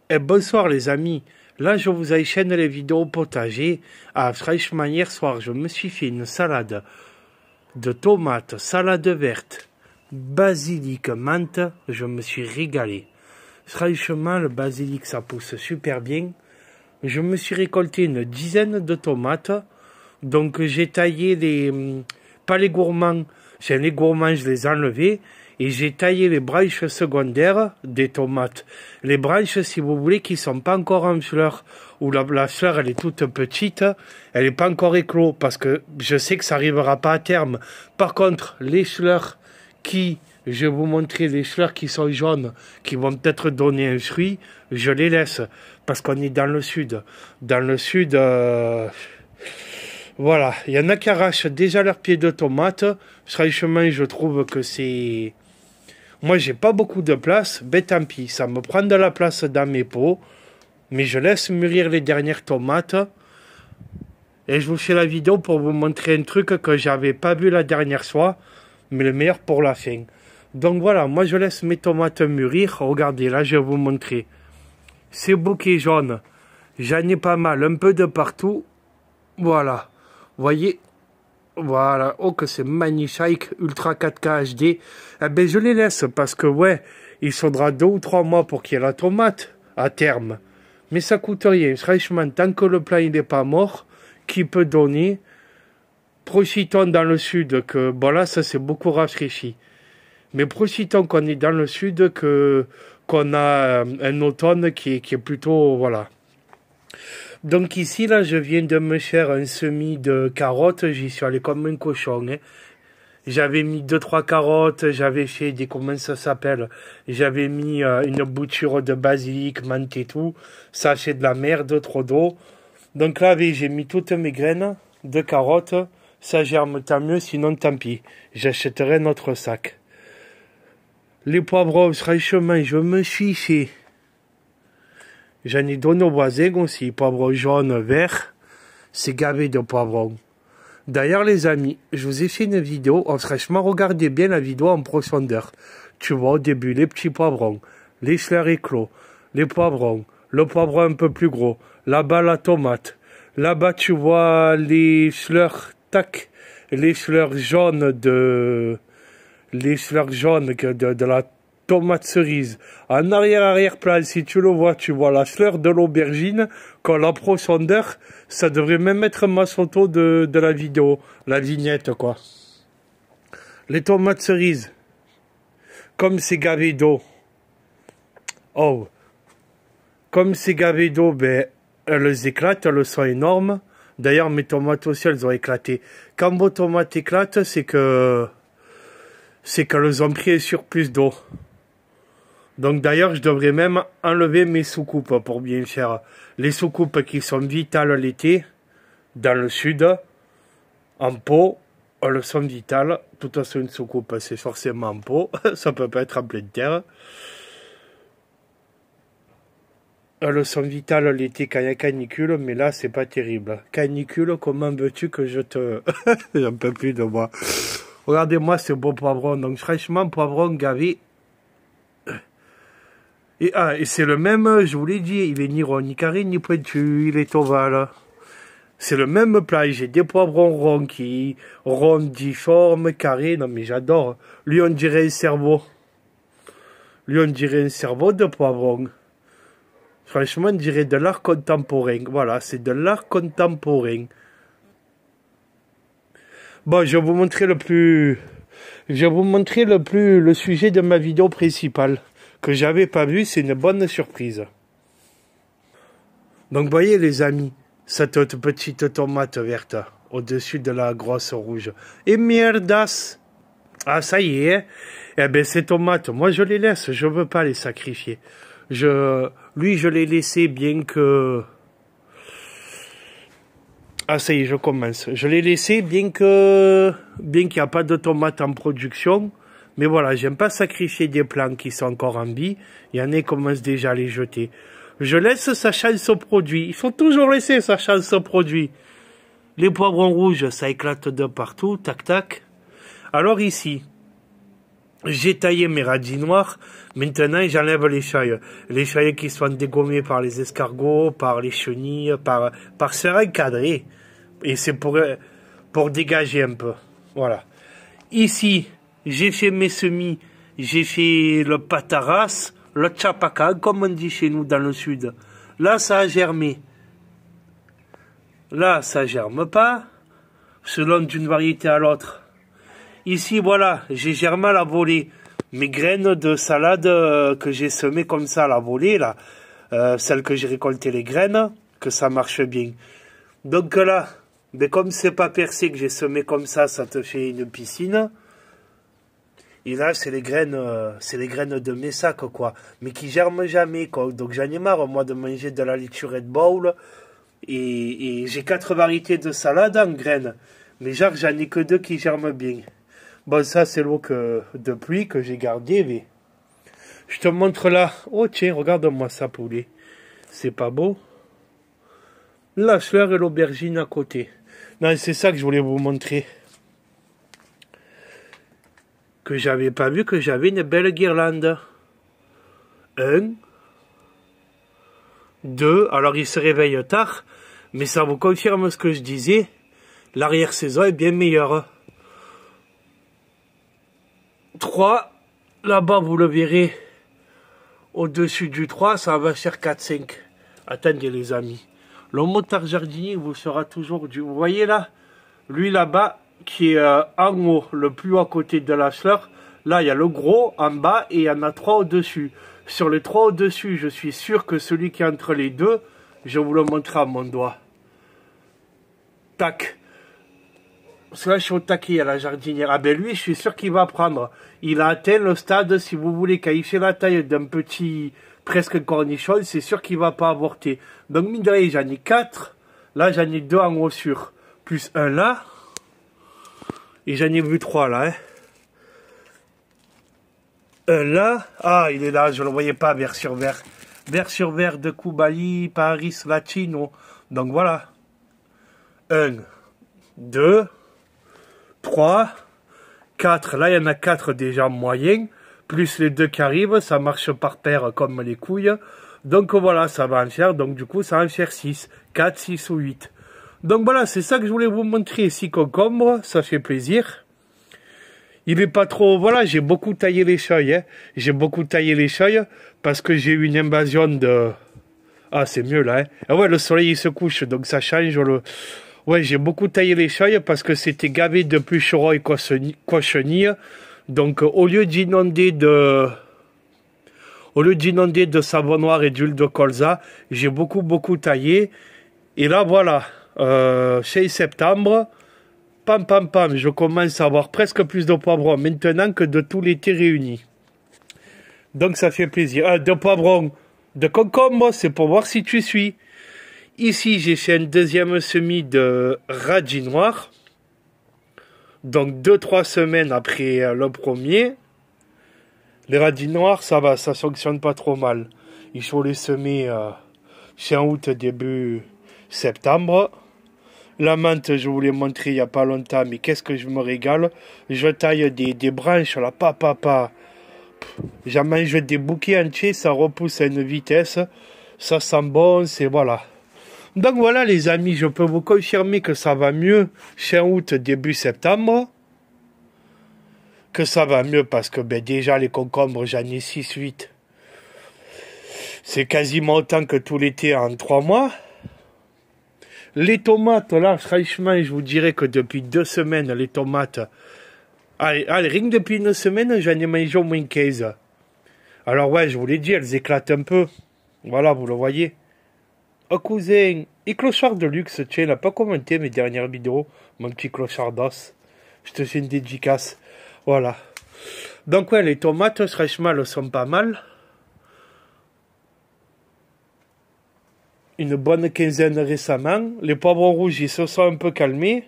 Et bonsoir les amis, là je vous enchaîne les vidéos potager. Ah franchement hier soir je me suis fait une salade de tomates, salade verte, basilic, menthe, je me suis régalé. Franchement le basilic ça pousse super bien. Je me suis récolté une dizaine de tomates, donc j'ai taillé pas les gourmands, les gourmands je les ai enlevés. Et j'ai taillé les branches secondaires des tomates. Les branches, si vous voulez, qui sont pas encore en fleurs, ou la fleur, elle est toute petite, elle n'est pas encore éclos, parce que je sais que ça arrivera pas à terme. Par contre, les fleurs je vais vous montrer les fleurs qui sont jaunes, qui vont peut-être donner un fruit, je les laisse, parce qu'on est dans le sud. Dans le sud, voilà, il y en a qui arrachent déjà leurs pieds de tomates. Franchement, je trouve que c'est... Moi, j'ai pas beaucoup de place, ben tant pis, ça me prend de la place dans mes pots, mais je laisse mûrir les dernières tomates. Et je vous fais la vidéo pour vous montrer un truc que j'avais pas vu la dernière fois, mais le meilleur pour la fin. Donc voilà, moi je laisse mes tomates mûrir. Regardez, là je vais vous montrer. Ces bouquets jaunes, j'en ai pas mal, un peu de partout. Voilà, vous voyez. Voilà, oh que c'est magnifique, Ultra 4K HD. Eh ben je les laisse parce que ouais, il faudra 2 ou 3 mois pour qu'il y ait la tomate à terme. Mais ça coûte rien, franchement, tant que le plat il n'est pas mort, qui peut donner. Profitons dans le sud que, bon là ça c'est beaucoup rafraîchi. Mais profitons qu'on est dans le sud qu'on a un automne qui est plutôt, voilà. Donc ici, là, je viens de me faire un semis de carottes. J'y suis allé comme un cochon. Hein. J'avais mis 2-3 carottes. J'avais fait des... Comment ça s'appelle? J'avais mis une bouture de basilic, menthe et tout. Ça fait de la merde, trop d'eau. Donc là, j'ai mis toutes mes graines de carottes. Ça germe tant mieux, sinon tant pis. J'achèterai notre sac. Les poivrons, franchement, je me suis fait... J'en ai donné aux voisins aussi, poivrons jaunes, verts, c'est gavé de poivrons. D'ailleurs les amis, je vous ai fait une vidéo, franchement regardez bien la vidéo en profondeur. Tu vois au début les petits poivrons, les fleurs éclos, les poivrons, le poivron un peu plus gros, là-bas la tomate, là-bas tu vois les fleurs, tac, les fleurs jaunes de la tomate cerise. En arrière-plan, si tu le vois, tu vois la fleur de l'aubergine. Quand la profondeur, ça devrait même être ma photo de la vidéo. La vignette, quoi. Les tomates cerises. Comme c'est gavé d'eau. Oh. Comme c'est gavé d'eau, ben, elles éclatent, elles sont énormes. D'ailleurs, mes tomates aussi, elles ont éclaté. Quand vos tomates éclatent, c'est qu'elles ont pris un surplus d'eau. Donc d'ailleurs, je devrais même enlever mes soucoupes pour bien faire. Les soucoupes qui sont vitales l'été, dans le sud, en pot, elles sont vitales. De toute façon, une soucoupe, c'est forcément en pot. Ça peut pas être en pleine terre. Elles sont vitales l'été quand il y a canicule, mais là, c'est pas terrible. Canicule, comment veux-tu que je te... J'en peux plus de moi. Regardez-moi ce beau poivron. Donc franchement, poivron gavé... Et c'est le même, je vous l'ai dit, il est ni rond, ni carré, ni pointu, il est ovale. C'est le même plat, j'ai des poivrons ronds rondiformes, carrés, non mais j'adore. Lui on dirait un cerveau. Lui on dirait un cerveau de poivron. Franchement on dirait de l'art contemporain, voilà, c'est de l'art contemporain. Bon, je vais vous montrer le sujet de ma vidéo principale. Que j'avais pas vu, c'est une bonne surprise. Donc, voyez les amis, cette petite tomate verte au-dessus de la grosse rouge. Et merdas! Ah, ça y est. Eh ben, ces tomates, moi, je les laisse. Je veux pas les sacrifier. Lui, je l'ai laissé bien que... Ah, ça y est, je commence. Je l'ai laissé bien qu'il n'y a pas de tomates en production. Mais voilà, j'aime pas sacrifier des plants qui sont encore en vie. Il y en a qui commencent déjà à les jeter. Je laisse sa chance au produit. Il faut toujours laisser sa chance au produit. Les poivrons rouges, ça éclate de partout. Tac, tac. Alors ici, J'ai taillé mes radis noirs. Maintenant, j'enlève les cheuilles. Les cheuilles qui sont dégommées par les escargots, par les chenilles, par se recadrer. Et c'est pour dégager un peu. Voilà. Ici, j'ai fait mes semis. J'ai fait le pataras, le chapaca, comme on dit chez nous dans le sud. Là, ça a germé. Là, ça germe pas, selon d'une variété à l'autre. Ici, voilà, j'ai germé à la volée. Mes graines de salade que j'ai semées comme ça à la volée, là, celles que j'ai récoltées les graines, que ça marche bien. Donc là, mais comme c'est pas percé que j'ai semé comme ça te fait une piscine. Et là, c'est les graines de mes sacs, quoi. Mais qui germent jamais, quoi. Donc j'en ai marre, moi, de manger de la laitue Red Bowl. Et j'ai 4 variétés de salade en graines. Mais genre, j'en ai que 2 qui germent bien. Bon, ça, c'est l'eau de pluie que j'ai gardée. Mais... Je te montre là. Oh, tiens, regarde-moi ça, poulet. C'est pas beau? La fleur et l'aubergine à côté. Non, c'est ça que je voulais vous montrer. Que j'avais pas vu, que j'avais une belle guirlande. 1, 2, alors il se réveille tard, mais ça vous confirme ce que je disais. L'arrière-saison est bien meilleure. 3, là-bas vous le verrez, au-dessus du 3, ça va faire 4, 5. Attendez les amis. Le motard jardinier vous sera toujours du... Vous voyez là, lui là-bas, qui est en haut, le plus haut à côté de la fleur. Là, il y a le gros en bas et il y en a 3 au-dessus. Sur les 3 au-dessus, je suis sûr que celui qui est entre les deux, je vous le montre à mon doigt. Tac. Parce que là, je suis au taquet à la jardinière. Ah ben lui, je suis sûr qu'il va prendre. Il a atteint le stade, si vous voulez, quand il fait la taille d'un petit, presque cornichon, c'est sûr qu'il va pas avorter. Donc, mine de rien, j'en ai 4. Là, j'en ai 2 en haut sûr. Plus un là. Et j'en ai vu 3 là, hein. Un là. Ah, il est là, je le voyais pas, vert sur vert. Vert sur vert de Kubali, Paris Latino. Donc voilà. 1, 2, 3, 4. Là, il y en a 4 déjà moyens. Plus les 2 qui arrivent, ça marche par paire comme les couilles. Donc voilà, ça va en faire. Donc du coup, ça va en faire 6. 4, 6 ou 8. Donc voilà, c'est ça que je voulais vous montrer. 6 concombres, ça fait plaisir. Il est pas trop... Voilà, j'ai beaucoup taillé les feuilles. Hein. J'ai beaucoup taillé les feuilles parce que j'ai eu une invasion de... Ah, c'est mieux là. Hein. Ah ouais, le soleil il se couche, donc ça change. Ouais, j'ai beaucoup taillé les feuilles parce que c'était gavé de pucerons et cochenilles. Donc au lieu d'inonder de... savon noir et d'huile de colza, j'ai beaucoup taillé. Et là, voilà. 6 septembre, pam, je commence à avoir presque plus de poivrons maintenant que de tout l'été réuni. Donc ça fait plaisir. De poivrons, de concombre, c'est pour voir si tu suis. Ici, j'ai fait un deuxième semis de radis noirs. Donc 2-3 semaines après le premier. Les radis noirs, ça va, ça fonctionne pas trop mal. Il faut les semer fin août, début septembre. La menthe, je vous l'ai montré il n'y a pas longtemps, mais qu'est-ce que je me régale. Je taille des branches, là, j'en mange des bouquets entiers, ça repousse à une vitesse. Ça sent bon, c'est voilà. Donc voilà les amis, je peux vous confirmer que ça va mieux fin août, début septembre. Que ça va mieux parce que ben, déjà les concombres, j'en ai 6-8. C'est quasiment autant que tout l'été en 3 mois. Les tomates, là, franchement, je vous dirais que depuis 2 semaines, les tomates... Allez, rien que depuis 1 semaine, j'en ai mangé au moins 15. Alors ouais, je vous l'ai dit, elles éclatent un peu. Voilà, vous le voyez. Oh cousin, et clochard de luxe, tiens, il n'a pas commenté mes dernières vidéos. Mon petit clochard d'os. Je te fais une dédicace. Voilà. Donc ouais, les tomates, franchement, elles sont pas mal. Une bonne quinzaine récemment. Les poivrons rouges, ils se sont un peu calmés.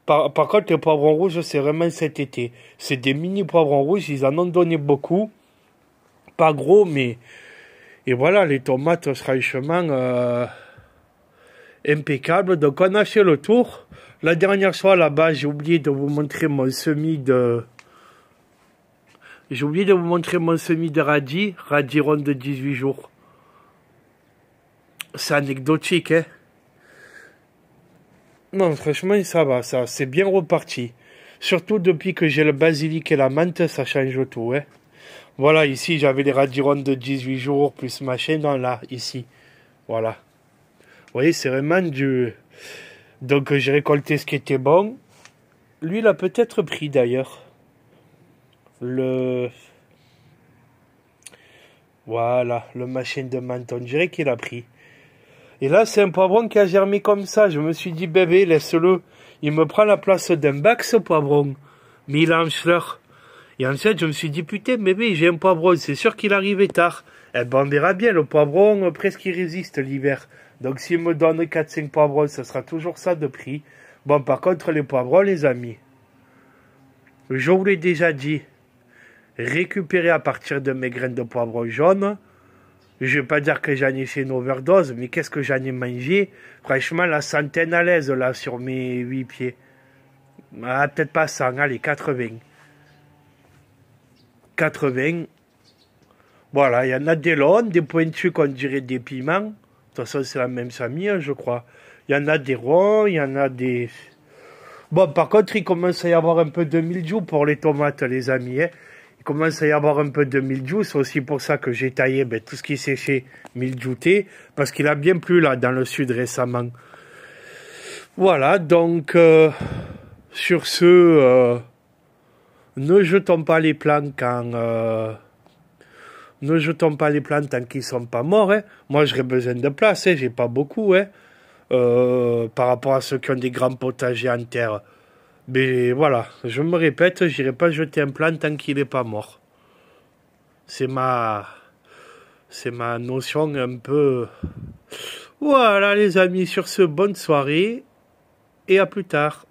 Par contre, les poivrons rouges, c'est vraiment cet été. C'est des mini poivrons rouges, ils en ont donné beaucoup. Pas gros, mais... Et voilà, les tomates, franchement, impeccables. Donc, on a fait le tour. La dernière fois, là-bas, j'ai oublié de vous montrer mon semis J'ai oublié de vous montrer mon semis de radis, radis rond de 18 jours. C'est anecdotique, hein. Non, franchement, ça va, ça, c'est bien reparti. Surtout depuis que j'ai le basilic et la menthe, ça change tout, hein. Voilà, ici, j'avais les radis ronds de 18 jours, plus machin, non, là, ici. Voilà. Vous voyez, c'est vraiment du... Donc, j'ai récolté ce qui était bon. Lui, il a peut-être pris, d'ailleurs. Voilà, le machin de menthe, on dirait qu'il a pris. Et là, c'est un poivron qui a germé comme ça. Je me suis dit, bébé, laisse-le. Il me prend la place d'un bac, ce poivron. Mais il a un fleur. Et ensuite, je me suis dit, putain, bébé, j'ai un poivron. C'est sûr qu'il arrivait tard. Eh ben, on verra bien. Le poivron, presque, il résiste l'hiver. Donc, s'il me donne 4-5 poivrons, ce sera toujours ça de prix. Bon, par contre, les poivrons, les amis. Je vous l'ai déjà dit. Récupérer à partir de mes graines de poivron jaune. Je vais pas dire que j'en ai fait une overdose, mais qu'est-ce que j'en ai mangé? Franchement, la centaine à l'aise, là, sur mes 8 pieds. Ah, peut-être pas 100, allez, 80. 80. Voilà, il y en a des longs, des pointus qu'on dirait des piments. De toute façon, c'est la même famille, hein, je crois. Il y en a des ronds, il y en a des... Bon, par contre, il commence à y avoir un peu de mildiou pour les tomates, les amis, hein. Il commence à y avoir un peu de mildiou, c'est aussi pour ça que j'ai taillé tout ce qui est séché, mildjouté, parce qu'il a bien plu là, dans le sud récemment. Voilà, donc, sur ce, ne jetons pas les plants quand... ne jetons pas les plants tant qu'ils sont pas morts, hein. Moi, j'aurais besoin de place, hein, j'ai pas beaucoup, hein, par rapport à ceux qui ont des grands potagers en terre. Mais voilà, je me répète, j'irai pas jeter un plant tant qu'il n'est pas mort. C'est ma notion un peu... Voilà les amis, sur ce, bonne soirée et à plus tard.